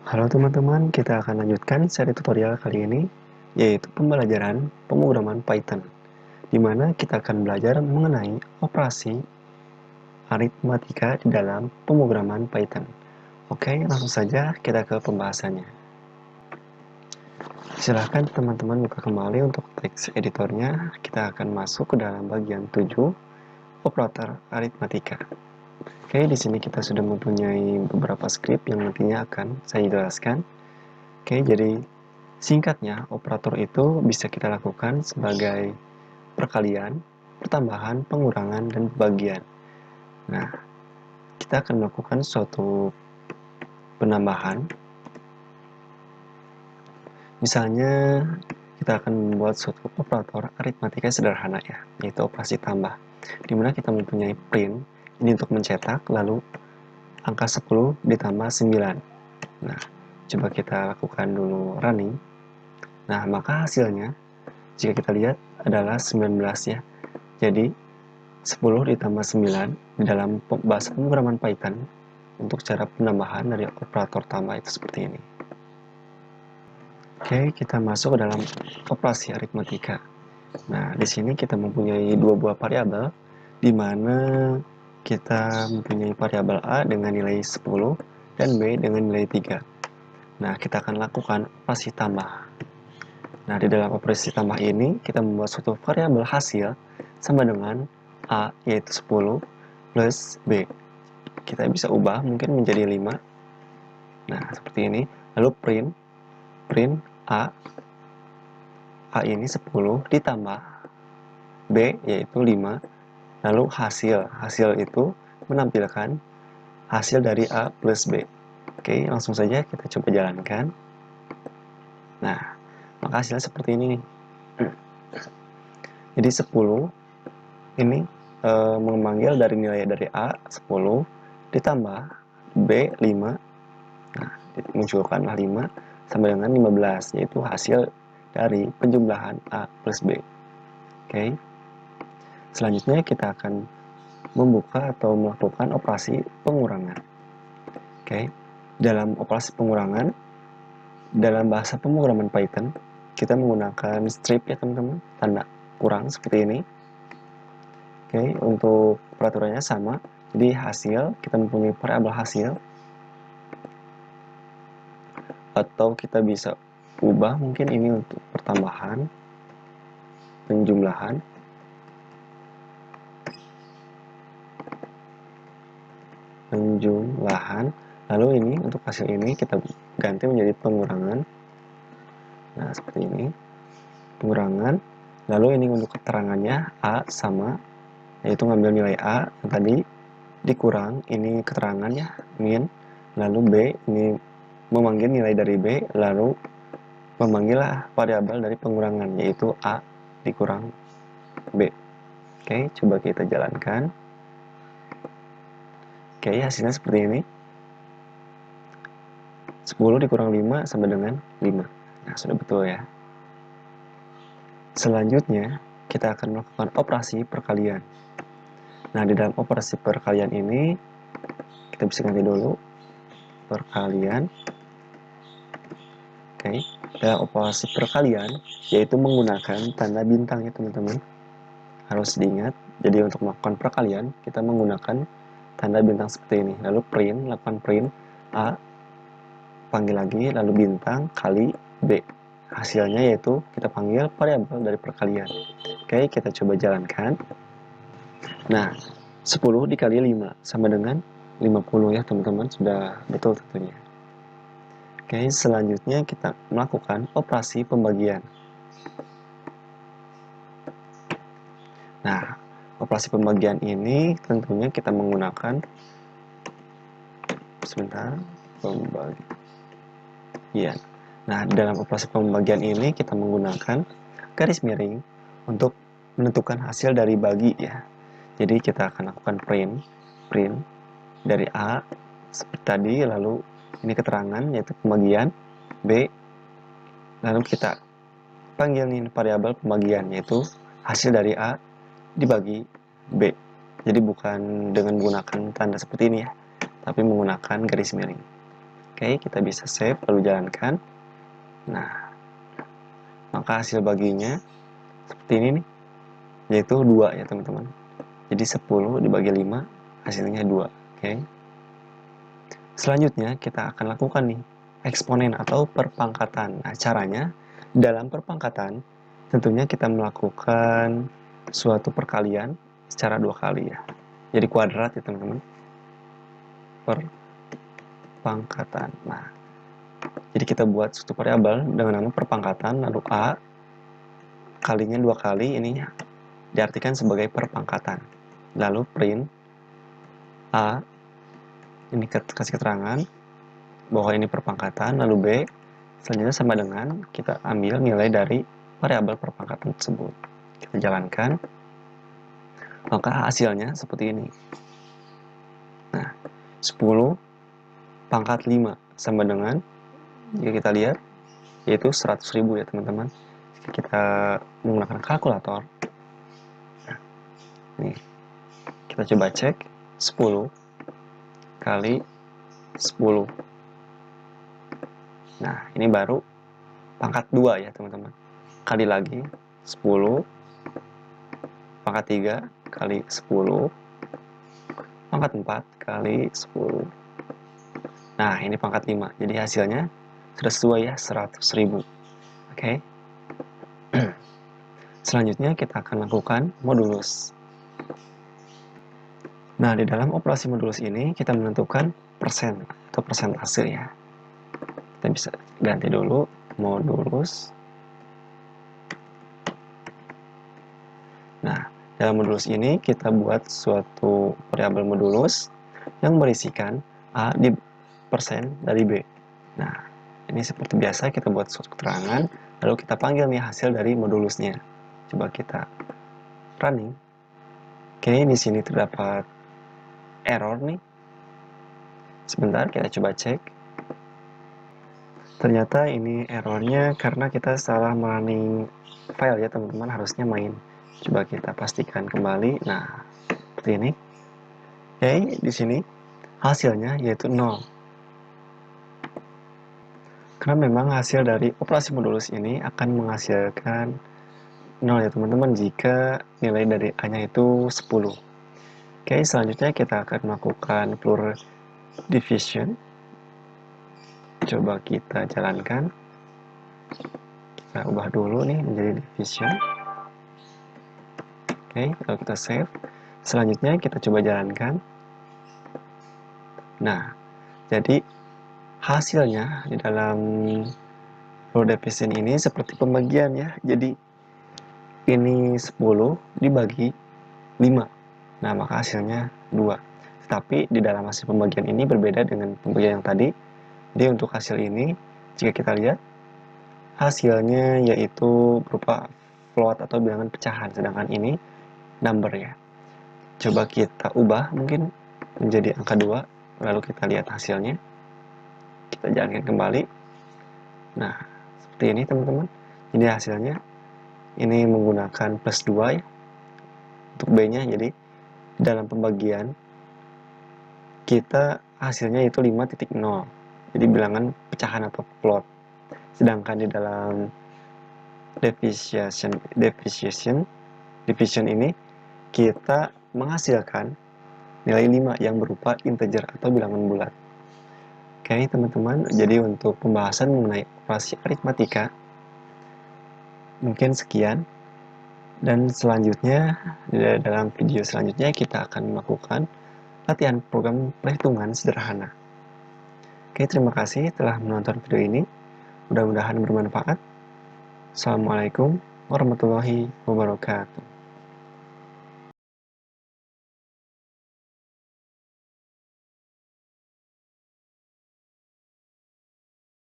Halo teman-teman, kita akan lanjutkan seri tutorial kali ini, yaitu pembelajaran pemrograman Python, di mana kita akan belajar mengenai operasi aritmatika di dalam pemrograman Python. Oke, langsung saja kita ke pembahasannya. Silahkan teman-teman buka kembali untuk teks editornya. Kita akan masuk ke dalam bagian 7, operator aritmatika. Oke, di sini kita sudah mempunyai beberapa script yang nantinya akan saya jelaskan. Oke, jadi singkatnya, operator itu bisa kita lakukan sebagai perkalian, pertambahan, pengurangan, dan pembagian. Nah, kita akan melakukan suatu penambahan. Misalnya, kita akan membuat suatu operator aritmatika sederhana ya, yaitu operasi tambah. Dimana kita mempunyai print, ini untuk mencetak, lalu angka 10 ditambah 9. Nah, coba kita lakukan dulu running. Nah, maka hasilnya, jika kita lihat, adalah 19 ya. Jadi, 10 ditambah 9 di dalam bahasa pemrograman Python untuk cara penambahan dari operator tambah itu seperti ini. Oke, kita masuk ke dalam operasi aritmatika. Nah, di sini kita mempunyai dua buah variabel, di mana kita mempunyai variabel A dengan nilai 10 dan B dengan nilai 3. Nah, kita akan lakukan operasi tambah. Nah, di dalam operasi tambah ini, kita membuat suatu variabel hasil sama dengan A, yaitu 10, plus B. Kita bisa ubah mungkin menjadi 5. Nah, seperti ini. Lalu print A. A ini 10 ditambah B, yaitu 5. Lalu hasil itu menampilkan hasil dari A plus B. Oke, langsung saja kita coba jalankan. Nah, maka hasilnya seperti ini nih. Jadi 10 ini memanggil dari nilai dari A 10 ditambah B 5. Nah, munculkanlah 5 sama dengan 15, yaitu hasil dari penjumlahan A plus B. Oke. Selanjutnya kita akan membuka atau melakukan operasi pengurangan. Oke. Dalam operasi pengurangan, dalam bahasa pemrograman Python, kita menggunakan strip ya teman-teman, tanda kurang seperti ini. Oke, untuk peraturannya sama. Jadi hasil, kita mempunyai variabel hasil, atau kita bisa ubah mungkin ini untuk pertambahan, penjumlahan, lalu ini untuk hasil ini kita ganti menjadi pengurangan. Nah, seperti ini, pengurangan. Lalu ini untuk keterangannya A sama, yaitu ngambil nilai A yang tadi dikurang, ini keterangannya min, lalu B ini memanggil nilai dari B, lalu memanggillah variabel dari pengurangan, yaitu A dikurang B. Oke, coba kita jalankan. Oke, hasilnya seperti ini. 10 dikurang 5 sama dengan 5. Nah, sudah betul ya. Selanjutnya, kita akan melakukan operasi perkalian. Nah, di dalam operasi perkalian ini, kita bisa ganti dulu. Perkalian. Oke, dalam operasi perkalian, yaitu menggunakan tanda bintang ya teman-teman. Harus diingat, jadi untuk melakukan perkalian, kita menggunakan tanda bintang seperti ini. Lalu lakukan print A, panggil lagi, lalu bintang kali B. Hasilnya yaitu kita panggil variabel dari perkalian. Oke, kita coba jalankan. Nah, 10 dikali 5 sama dengan 50 ya teman-teman, sudah betul tentunya. Oke, selanjutnya kita melakukan operasi pembagian. Nah, operasi pembagian ini tentunya kita menggunakan pembagian. Nah, dalam operasi pembagian ini kita menggunakan garis miring untuk menentukan hasil dari bagi ya. Jadi kita akan lakukan print dari A seperti tadi, lalu ini keterangan yaitu pembagian B, lalu kita panggil nih variabel pembagian yaitu hasil dari A dibagi B. Jadi bukan dengan menggunakan tanda seperti ini ya, tapi menggunakan garis miring. Oke, Oke, kita bisa save lalu jalankan. Nah, maka hasil baginya seperti ini nih, yaitu 2 ya teman-teman. Jadi 10 dibagi 5 hasilnya 2. Oke. Selanjutnya kita akan lakukan nih eksponen atau perpangkatan. Nah, caranya dalam perpangkatan tentunya kita melakukan suatu perkalian secara 2 kali ya. Jadi kuadrat ya teman-teman. Perpangkatan. Nah, jadi kita buat suatu variabel dengan nama perpangkatan, lalu A kalinya 2 kali, ini diartikan sebagai perpangkatan. Lalu print A, ini kasih keterangan bahwa ini perpangkatan, lalu B selanjutnya sama dengan kita ambil nilai dari variabel perpangkatan tersebut. Kita jalankan, maka hasilnya seperti ini. Nah, 10 pangkat 5 sama dengan, jika kita lihat, yaitu 100.000 ya teman-teman. Kita menggunakan kalkulator. Nah, nih, kita coba cek 10 kali 10. Nah, ini baru pangkat 2 ya teman-teman. Kali lagi 10 pangkat 3 kali 10 pangkat 4 kali 10. Nah, ini pangkat 5. Jadi hasilnya sudah sesuai ya, 100.000. Oke. Selanjutnya kita akan lakukan modulus. Nah, di dalam operasi modulus ini kita menentukan persen atau persentase ya. Kita bisa ganti dulu modulus. Nah, dalam modulus ini kita buat suatu variabel modulus yang berisikan A di persen dari B. Nah, ini seperti biasa kita buat suatu keterangan, lalu kita panggil nih hasil dari modulusnya. Coba kita running. Oke, di sini terdapat error nih. Sebentar, kita coba cek. Ternyata ini errornya karena kita salah running file ya teman-teman, harusnya main. Coba kita pastikan kembali. Nah, seperti ini. Oke, di sini hasilnya yaitu 0. Karena memang hasil dari operasi modulus ini akan menghasilkan 0 ya teman-teman jika nilai dari A-nya itu 10. Oke, selanjutnya kita akan melakukan plural division. Coba kita jalankan. Kita ubah dulu nih menjadi division. Oke, lalu kita save. Selanjutnya kita coba jalankan. Nah, jadi hasilnya di dalam plural division ini seperti pembagian ya. Jadi ini 10 dibagi 5. Nah, maka hasilnya 2. Tetapi di dalam hasil pembagian ini berbeda dengan pembagian yang tadi. Jadi untuk hasil ini, jika kita lihat, hasilnya yaitu berupa float atau bilangan pecahan. Sedangkan ini number ya. Coba kita ubah mungkin menjadi angka 2. Lalu kita lihat hasilnya. Kita jalankan kembali. Nah, seperti ini teman-teman. Jadi hasilnya ini menggunakan plus 2 ya. Untuk B-nya, jadi dalam pembagian kita hasilnya itu 5.0. Jadi bilangan pecahan atau float. Sedangkan di dalam division ini kita menghasilkan nilai 5 yang berupa integer atau bilangan bulat. Oke teman-teman, jadi untuk pembahasan mengenai operasi aritmatika mungkin sekian. Dan selanjutnya, dalam video selanjutnya kita akan melakukan latihan program perhitungan sederhana. Oke, terima kasih telah menonton video ini. Mudah-mudahan bermanfaat. Assalamualaikum warahmatullahi wabarakatuh.